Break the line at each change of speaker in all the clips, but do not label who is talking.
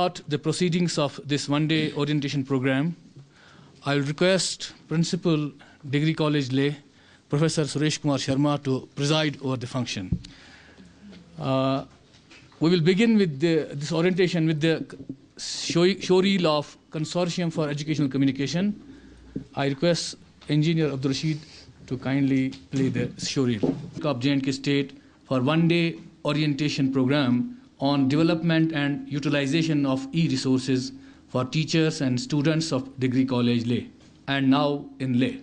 start the proceedings of this one-day orientation program, I will request Principal Degree College Leh, Professor Suresh Kumar Sharma, to preside over the function. We will begin with this orientation with the show reel of Consortium for Educational Communication. I request Engineer Abdul Rashid to kindly play the show reel of J&K State for one-day orientation program on development and utilization of e-resources for teachers and students of Degree College Leh, and now in Leh.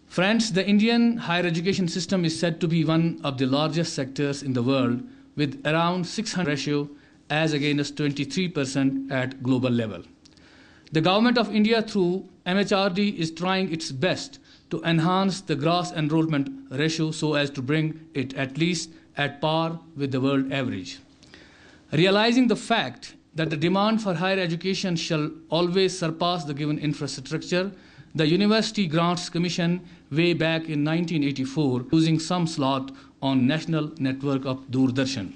Friends, the Indian higher education system is said to be one of the largest sectors in the world, with around 600 ratio as against 23% at global level. The Government of India through MHRD is trying its best to enhance the gross enrollment ratio so as to bring it at least at par with the world average. Realizing the fact that the demand for higher education shall always surpass the given infrastructure, the University Grants Commission way back in 1984 using some slot on National Network of Doordarshan.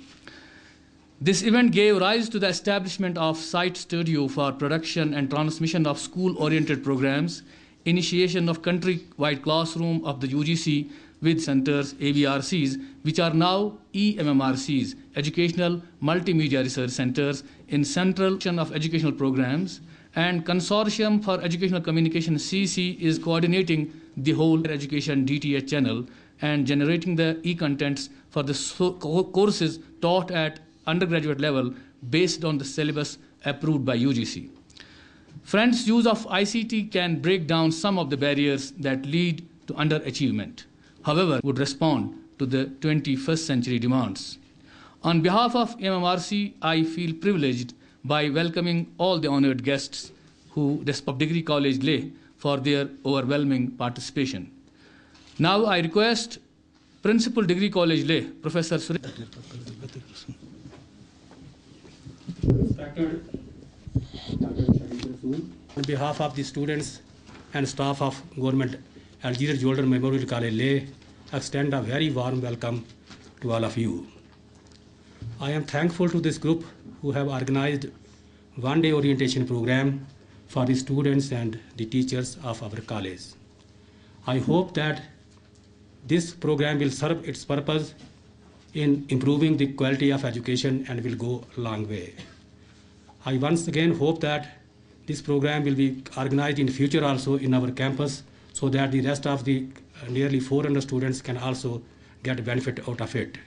This event gave rise to the establishment of Site Studio for production and transmission of school-oriented programs, initiation of country-wide classroom of the UGC with centers, ABRCs, which are now EMMRCs, Educational Multimedia Research Centers, in Central of Educational Programs, and Consortium for Educational Communication, CC, is coordinating the whole education DTH channel and generating the e-contents for the courses taught at undergraduate level based on the syllabus approved by UGC. Friends, use of ICT can break down some of the barriers that lead to underachievement, however, would respond to the 21st century demands. On behalf of MMRC, I feel privileged by welcoming all the honored guests who of Degree College Leh for their overwhelming participation. Now I request Principal Degree College Leh, Professor Suresh.
On behalf of the students and staff of Government Algeria Jordan Memorial College Leh, extend a very warm welcome to all of you. I am thankful to this group who have organized one-day orientation program for the students and the teachers of our college. I hope that this program will serve its purpose in improving the quality of education and will go a long way. I once again hope that this program will be organized in the future also in our campus so that the rest of the nearly 400 students can also get benefit out of it.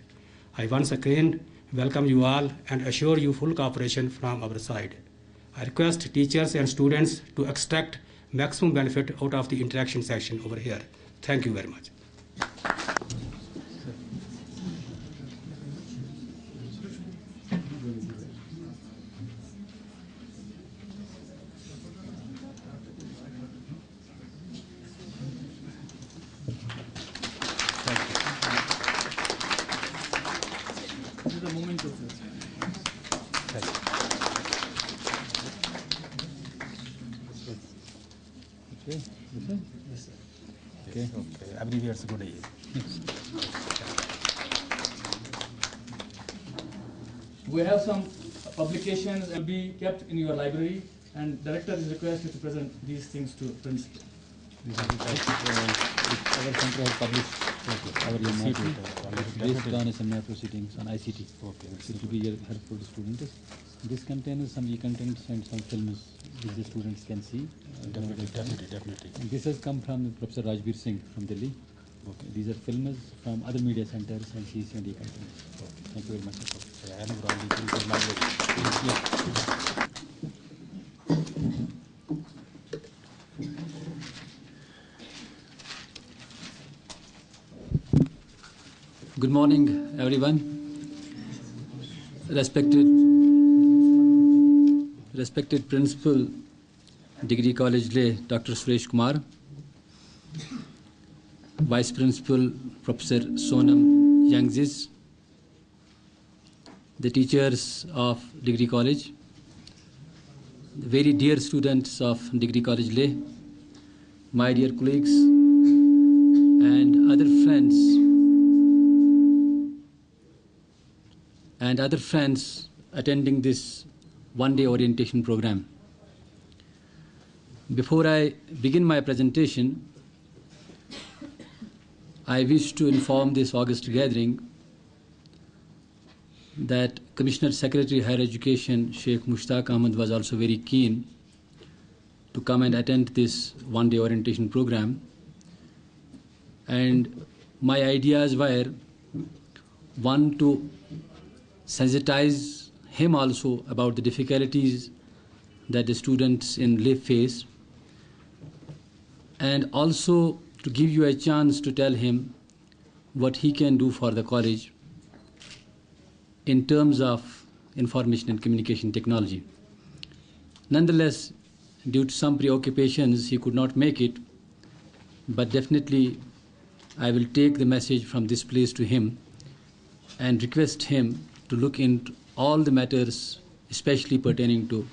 I once again welcome you all and assure you full cooperation from our side. I request teachers and students to extract maximum benefit out of the interaction section over here. Thank you very much.
Okay. Everywhere is good.
We have some publications that will be kept in your library, and director is requested to present these things to principal.
Our center has published our ICT based on seminar proceedings on ICT. Okay. It will be helpful to students. This contains some e-contents and some films which the students can see.
Definitely.
And this has come from Professor Rajbir Singh from Delhi. Okay. These are films from other media centers and CC and e-contents. Okay. Thank you very much.
Good morning, everyone. Respected Principal, Degree College Leh, Dr. Suresh Kumar, Vice Principal, Professor Sonam Yangzis, the teachers of Degree College, the very dear students of Degree College Leh, my dear colleagues, and other friends attending this one-day orientation program. Before I begin my presentation, I wish to inform this August gathering that Commissioner Secretary Higher Education Sheikh Mushtaq Ahmed was also very keen to come and attend this one-day orientation program. And my ideas were, one, to sensitize him also about the difficulties that the students in LIV face, and also to give you a chance to tell him what he can do for the college in terms of information and communication technology. Nonetheless, due to some preoccupations, he could not make it, but definitely I will take the message from this place to him and request him to look into all the matters, especially pertaining to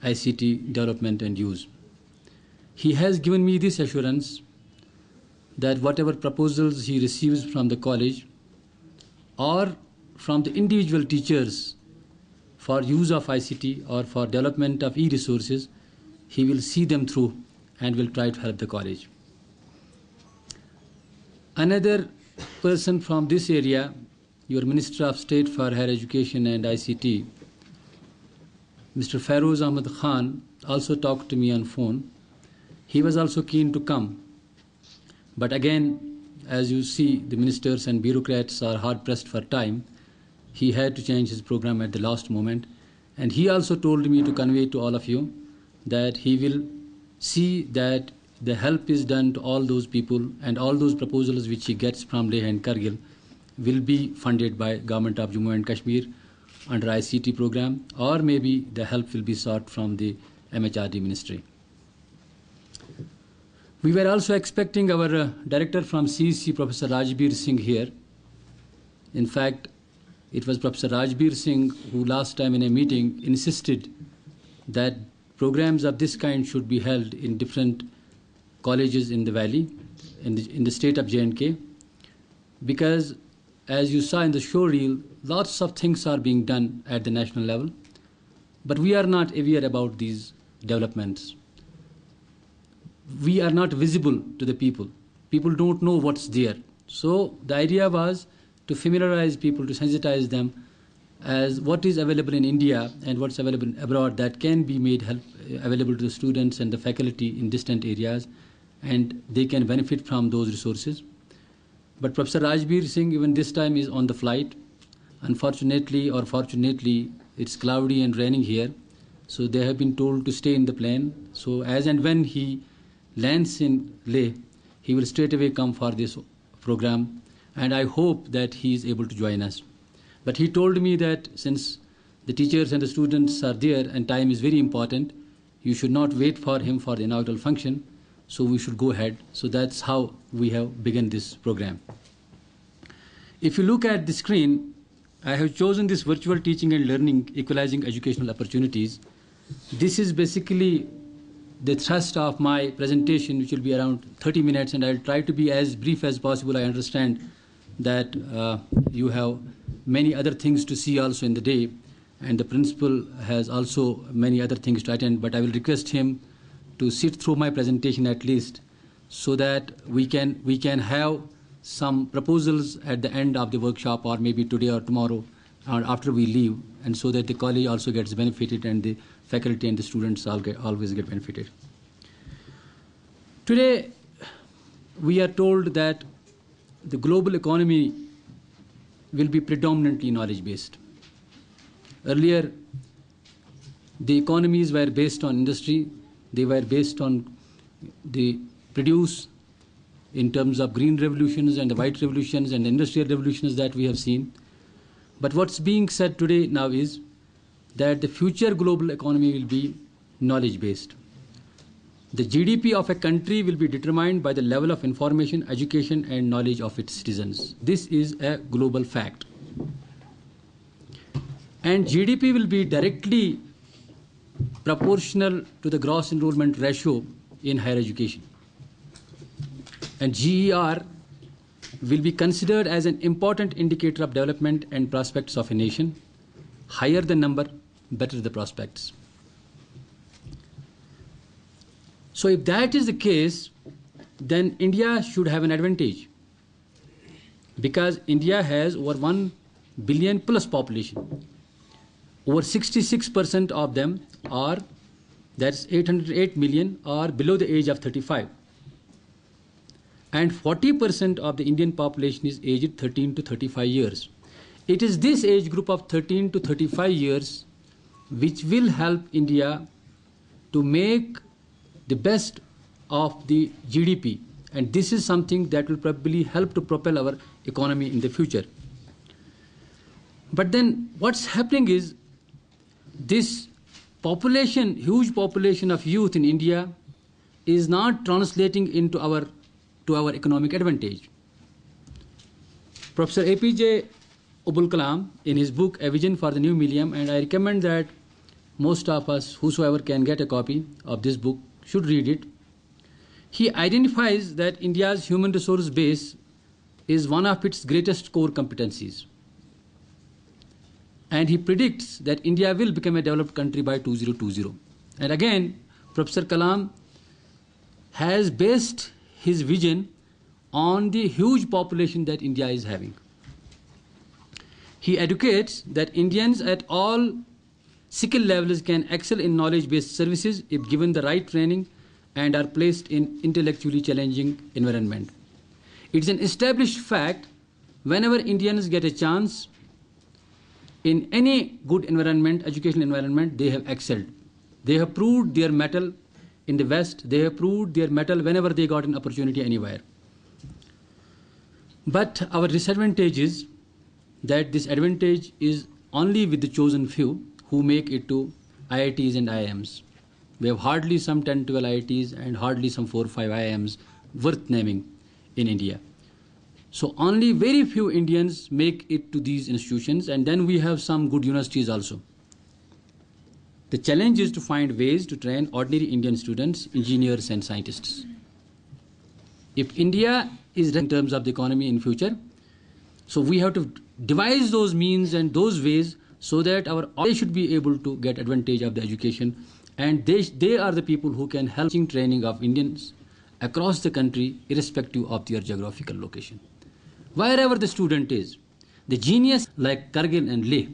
ICT development and use. He has given me this assurance that whatever proposals he receives from the college or from the individual teachers for use of ICT or for development of e-resources, he will see them through and will try to help the college. Another person from this area, your Minister of State for Higher Education and ICT, Mr. Feroz Ahmed Khan, also talked to me on phone. He was also keen to come. But again, as you see, the ministers and bureaucrats are hard-pressed for time. He had to change his program at the last moment. And he also told me to convey to all of you that he will see that the help is done to all those people, and all those proposals which he gets from Leh and Kargil will be funded by Government of Jammu and Kashmir under ICT program, or maybe the help will be sought from the MHRD ministry. We were also expecting our director from CEC, Professor Rajbir Singh, here. In fact, it was Professor Rajbir Singh who last time in a meeting insisted that programs of this kind should be held in different colleges in the valley, in the state of J&K, because as you saw in the show reel, lots of things are being done at the national level, but we are not aware about these developments. We are not visible to the people. People don't know what's there. So the idea was to familiarize people, to sensitize them as what is available in India and what's available abroad that can be made available to the students and the faculty in distant areas, and they can benefit from those resources. But Professor Rajbir Singh, even this time, is on the flight. Unfortunately or fortunately, it's cloudy and raining here, so they have been told to stay in the plane. So as and when he lands in Leh, he will straight away come for this program, and I hope that he is able to join us. But he told me that since the teachers and the students are there and time is very important, you should not wait for him for the inaugural function, so we should go ahead. So that's how we have begun this program. If you look at the screen, I have chosen this virtual teaching and learning, equalizing educational opportunities. This is basically the thrust of my presentation, which will be around 30 minutes, and I'll try to be as brief as possible. I understand that you have many other things to see also in the day, and the principal has also many other things to attend, but I will request him to sit through my presentation at least, so that we can have some proposals at the end of the workshop, or maybe today or tomorrow, or after we leave, and so that the college also gets benefited and the faculty and the students always get benefited. Today, we are told that the global economy will be predominantly knowledge-based. Earlier, the economies were based on industry. They were based on the produce in terms of green revolutions and the white revolutions and the industrial revolutions that we have seen. But what's being said today now is that the future global economy will be knowledge-based. The GDP of a country will be determined by the level of information, education, and knowledge of its citizens. This is a global fact. And GDP will be directly proportional to the gross enrollment ratio in higher education. And GER will be considered as an important indicator of development and prospects of a nation. Higher the number, better the prospects. So if that is the case, then India should have an advantage, because India has over 1 billion plus population. Over 66% of them are, that's 808 million, are below the age of 35. And 40% of the Indian population is aged 13 to 35 years. It is this age group of 13 to 35 years which will help India to make the best of the GDP. And this is something that will probably help to propel our economy in the future. But then what's happening is this population, huge population of youth in India is not translating into our economic advantage. Professor APJ Abul Kalam, in his book A Vision for the New Millennium, and I recommend that most of us, whosoever can get a copy of this book, should read it. He identifies that India's human resource base is one of its greatest core competencies. And he predicts that India will become a developed country by 2020. And again, Professor Kalam has based his vision on the huge population that India is having. He advocates that Indians at all skill levels can excel in knowledge-based services if given the right training and are placed in intellectually challenging environment. It's an established fact, whenever Indians get a chance in any good environment, educational environment, they have excelled. They have proved their mettle in the West. They have proved their mettle whenever they got an opportunity anywhere. But our disadvantage is that this advantage is only with the chosen few who make it to IITs and IIMs. We have hardly some 10, 12 IITs and hardly some 4 or 5 IIMs worth naming in India. So only very few Indians make it to these institutions, and then we have some good universities also. The challenge is to find ways to train ordinary Indian students, engineers and scientists. If India is in terms of the economy in future, so we have to devise those means and those ways so that they should be able to get advantage of the education, and they are the people who can help in training of Indians across the country irrespective of their geographical location. Wherever the student is, the genius like Kargil and Leh,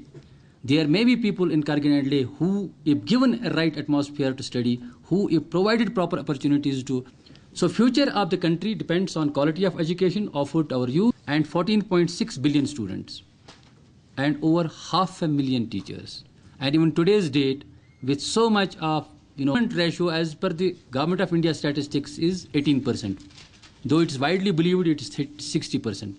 there may be people in Kargil and Leh who, if given a right atmosphere to study, who if provided proper opportunities to. So future of the country depends on quality of education offered to our youth and 14.6 billion students and over 500,000 teachers. And even today's date, with so much of ratio as per the Government of India statistics is 18%, though it's widely believed it is 60%.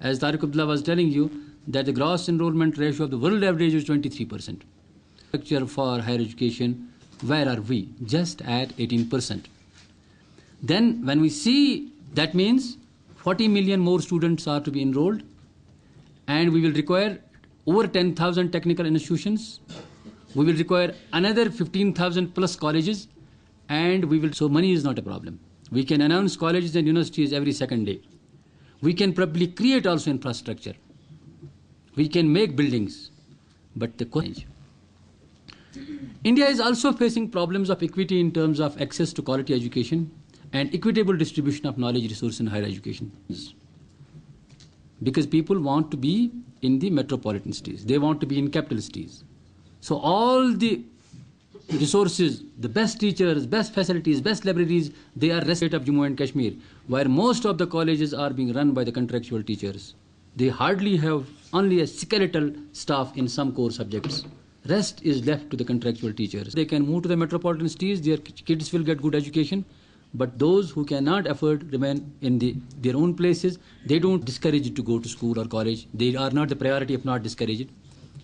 As Tariq Abdullah was telling you, that the gross enrollment ratio of the world average is 23%. Structure for higher education, where are we? Just at 18%. Then when we see, that means 40 million more students are to be enrolled, and we will require over 10,000 technical institutions. We will require another 15,000 plus colleges, and so money is not a problem. We can announce colleges and universities every second day. We can probably create also infrastructure. We can make buildings, but the question. India is also facing problems of equity in terms of access to quality education and equitable distribution of knowledge resource in higher education. Because people want to be in the metropolitan cities, they want to be in capital cities. So all the resources, the best teachers, best facilities, best libraries, they are rested of Jammu and Kashmir, where most of the colleges are being run by the contractual teachers. They hardly have only a skeletal staff in some core subjects. Rest is left to the contractual teachers. They can move to the metropolitan cities, their kids will get good education, but those who cannot afford remain in their own places. They don't discourage it to go to school or college. They are not the priority, if not discouraged.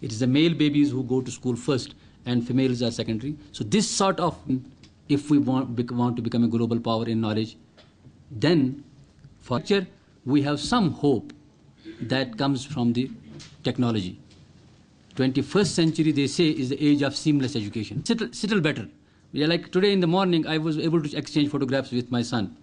It is the male babies who go to school first and females are secondary. So this sort of, if we want to become a global power in knowledge, then for future we have some hope that comes from the technology. 21st century, they say, is the age of seamless education. Settle better. Yeah, like today in the morning, I was able to exchange photographs with my son.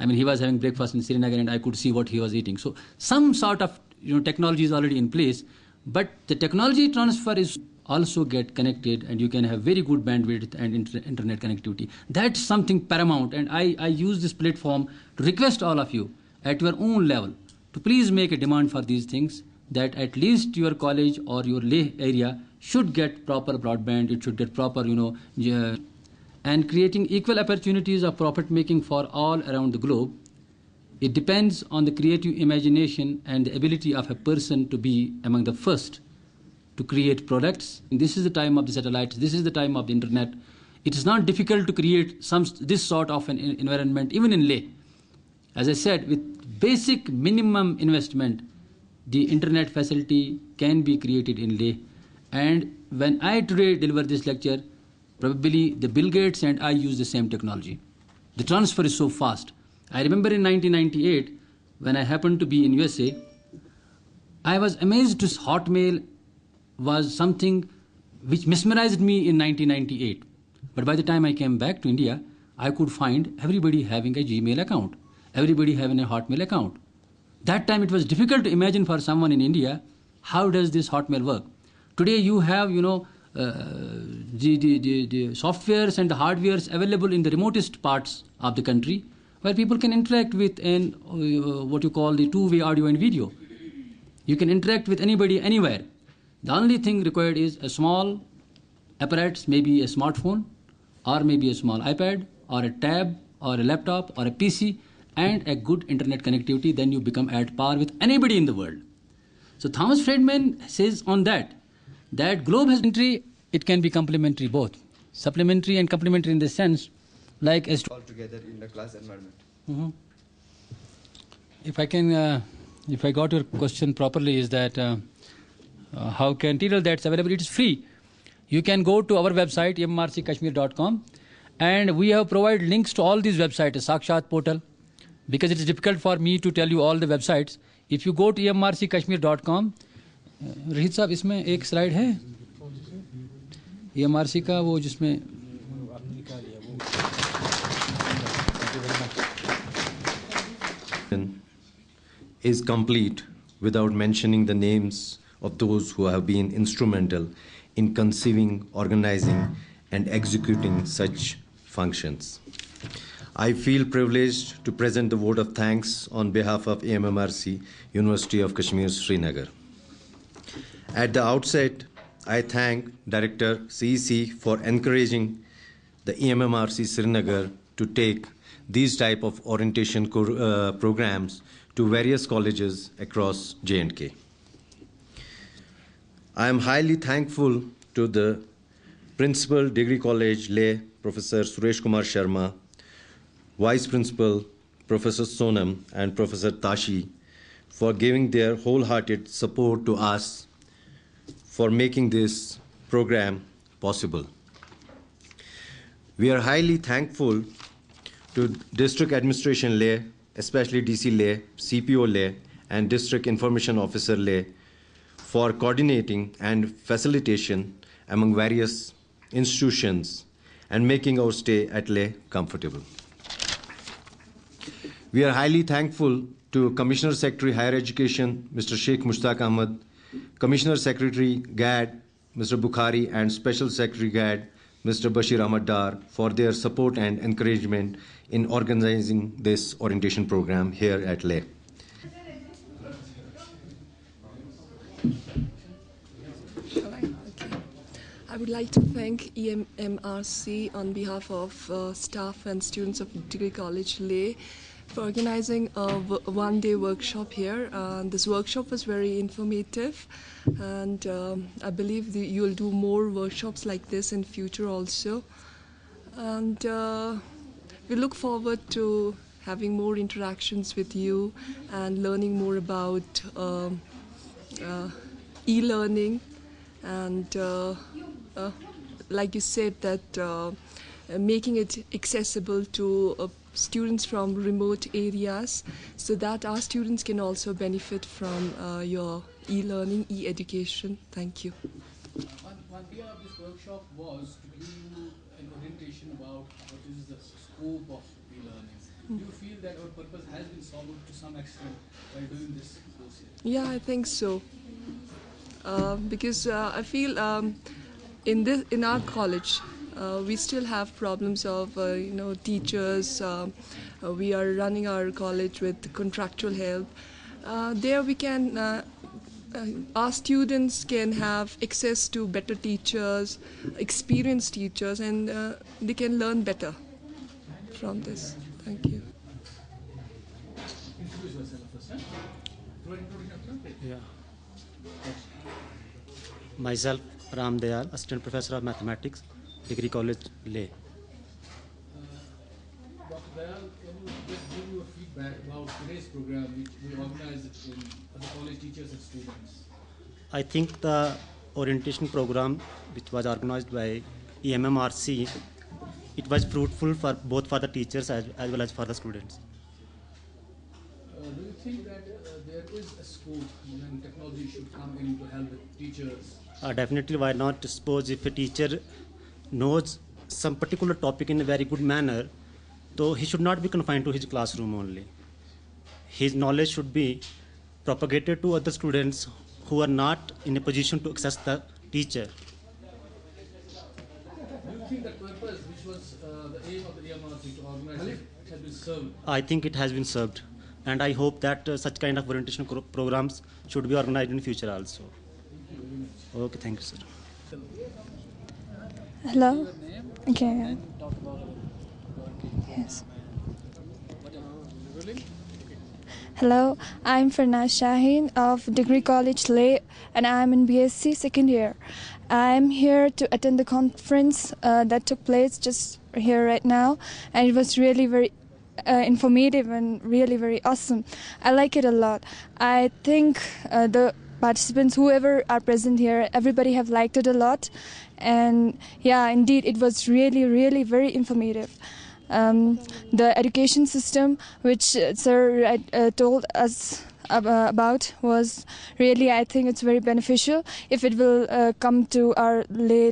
I mean, he was having breakfast in Srinagar and I could see what he was eating. So some sort of technology is already in place, but the technology transfer is also get connected, and you can have very good bandwidth and internet connectivity. That's something paramount, and I use this platform to request all of you at your own level to please make a demand for these things, that at least your college or your Leh area should get proper broadband, it should get proper, and creating equal opportunities of profit making for all around the globe. It depends on the creative imagination and the ability of a person to be among the first to create products. And this is the time of the satellites, this is the time of the internet. It is not difficult to create this sort of an environment, even in Leh. As I said, with basic minimum investment, the internet facility can be created in Leh. And when I today deliver this lecture, probably the Bill Gates and I use the same technology. The transfer is so fast. I remember in 1998, when I happened to be in USA, I was amazed to Hotmail was something which mesmerized me in 1998. But by the time I came back to India, I could find everybody having a Gmail account, everybody having a Hotmail account. That time it was difficult to imagine for someone in India, how does this Hotmail work? Today you have, the softwares and the hardwares available in the remotest parts of the country, where people can interact with what you call the two-way audio and video. You can interact with anybody anywhere. The only thing required is a small apparatus, maybe a smartphone, or maybe a small iPad, or a tab, or a laptop, or a PC, and a good internet connectivity. Then you become at par with anybody in the world. So Thomas Friedman says on that globe has entry, it can be complementary both. Supplementary and complementary in the sense, like as
all together in the class environment.
Mm-hmm. If I got your question properly, is that how can material that's available? It is free. You can go to our website emrckashmir.com, and we have provided links to all these websites, Sakshat portal, because it is difficult for me to tell you all the websites. If you go to emrckashmir.com, Rahid साहब इसमें एक slide है EMRC का, वो जिसमें
is complete without mentioning the names of those who have been instrumental in conceiving, organizing, and executing such functions. I feel privileged to present the vote of thanks on behalf of EMMRC, University of Kashmir, Srinagar. At the outset, I thank Director CEC for encouraging the EMMRC Srinagar to take these type of orientation programs to various colleges across J&K. I am highly thankful to the Principal Degree College Leh, Professor Suresh Kumar Sharma, Vice Principal Professor Sonam and Professor Tashi for giving their wholehearted support to us for making this program possible. We are highly thankful to District Administration Leh, especially DC Leh, CPO Leh, and District Information Officer Leh for coordinating and facilitation among various institutions and making our stay at Leh comfortable. We are highly thankful to Commissioner Secretary Higher Education, Mr. Sheikh Mushtaq Ahmad, Commissioner Secretary GAD, Mr. Bukhari, and Special Secretary GAD, Mr. Bashir Ahmad Dar, for their support and encouragement in organizing this orientation program here at Leh.
I would like to thank EMMRC on behalf of staff and students of Degree College Leh for organizing a one-day workshop here. This workshop was very informative, and I believe you'll do more workshops like this in future also. And we look forward to having more interactions with you and learning more about e-learning, and like you said, that making it accessible to students from remote areas, so that our students can also benefit from your e-learning, e-education. Thank you.
One idea of this workshop was to give you an orientation about what is the scope of e-learning. Do you feel that our purpose has been solved to some extent by doing this course here?
Yeah, I think so. because I feel in our college we still have problems of teachers. We are running our college with contractual help. There we can our students can have access to better teachers, experienced teachers, and they can learn better from this. Thank you.
Myself, Ram Dayal, Assistant Professor of Mathematics, Degree College, Leh.
Dr. Dayal, can you just give your feedback about today's program which we organized for the college teachers and students?
I think the orientation program, which was organized by EMMRC, it was fruitful for both for the teachers as well as for the students.
Do you think that there is a scope when technology should come in to help the teachers?
Definitely, why not? Suppose if a teacher knows some particular topic in a very good manner, so he should not be confined to his classroom only. His knowledge should be propagated to other students who are not in a position to access the teacher.
Do you think that purpose, which was the aim of the EMRC to organize it, has been served?
I think it has been served, and I hope that such kind of orientation programs should be organized in future also. Okay, thank you, sir.
Hello. Okay. Yes. Hello, I'm Farnaz Shaheen of Degree College Leh, and I'm in BSc second year. I'm here to attend the conference that took place just here right now, and it was really very informative and really very awesome. I like it a lot. I think the participants, whoever are present here, everybody have liked it a lot, and yeah, indeed, it was really, really very informative. The education system, which Sir told us about, was really, I think it's very beneficial if it will come to our Leh.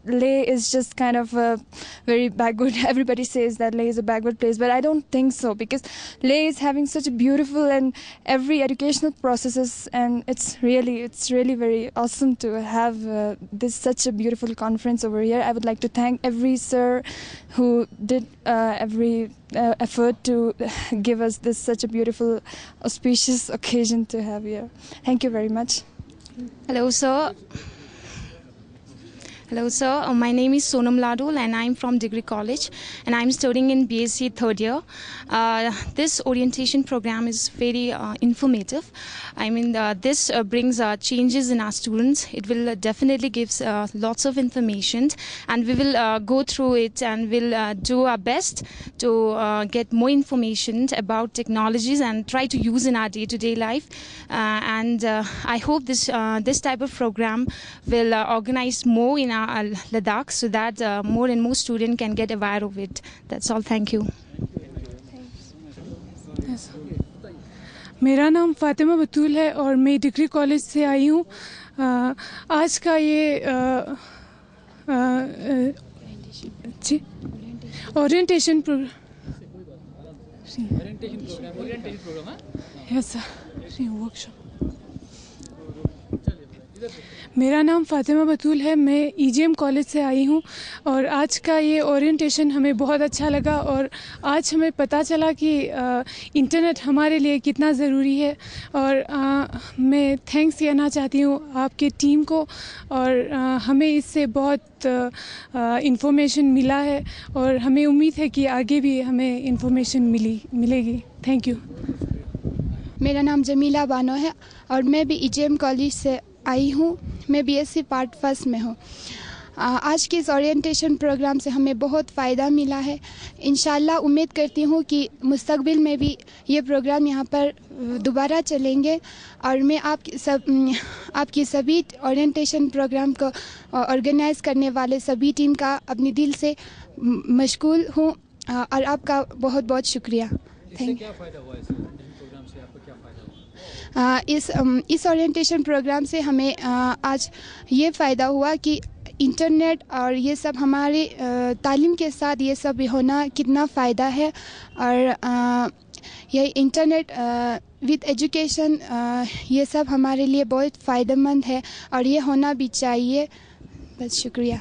Leh is just kind of a very backward. Everybody says that Leh is a backward place, but I don't think so, because Leh is having such a beautiful and every educational processes, and it's really very awesome to have this such a beautiful conference over here. I would like to thank every sir who did every effort to give us this such a beautiful, auspicious occasion to have here. Thank you very much.
Hello, sir. Hello, sir. My name is Sonam Ladul, and I'm from Degree College, and I'm studying in BSc third year. This orientation program is very informative. I mean, this brings changes in our students. It will definitely give lots of information, and we will go through it, and we'll do our best to get more information about technologies and try to use in our day-to-day life. And I hope this type of program will organize more in our Ladakh, so that more and more students can get aware of it. That's all. Thank you.
Yes. मेरा नाम फातिमा बतूल है और मैं degree college से आई हूँ. आज का ये orientation program. Yes sir, workshop. मेरा नाम फातिमा बतूल है. मैं EGM कॉलेज से आई हूँ और आज का ये ओरिएंटेशन हमें बहुत अच्छा लगा, और आज हमें पता चला कि इंटरनेट हमारे लिए कितना ज़रूरी है. और मैं थैंक्स कहना चाहती हूँ आपके टीम को, और हमें इससे बहुत इंफॉर्मेशन मिला है, और हमें उम्मीद है कि आगे भी हमें इंफॉर्मेशन मिलेगी. Thank you.
मेरा नाम जमीला बानो है और मैं भी EGM कॉलेज से आई हूँ. मैं BSc पार्ट फर्स्ट में हूँ. आज के इस ओरिएंटेशन प्रोग्राम से हमें बहुत फ़ायदा मिला है. इंशाल्लाह उम्मीद करती हूँ कि मुस्तकबिल में भी ये प्रोग्राम यहाँ पर दोबारा चलेंगे, और मैं आपकी सभी ओरिएंटेशन प्रोग्राम को ऑर्गेनाइज़ करने वाले सभी टीम का अपनी दिल से मशगूल हूँ, और आपका बहुत बहुत शुक्रिया. Thank you. इस ओरिएंटेशन प्रोग्राम से हमें आज ये फ़ायदा हुआ कि इंटरनेट और ये सब हमारे तालीम के साथ ये सब होना कितना फ़ायदा है, और ये इंटरनेट विद एजुकेशन ये सब हमारे लिए बहुत फ़ायदेमंद है और ये होना भी चाहिए। बस शुक्रिया।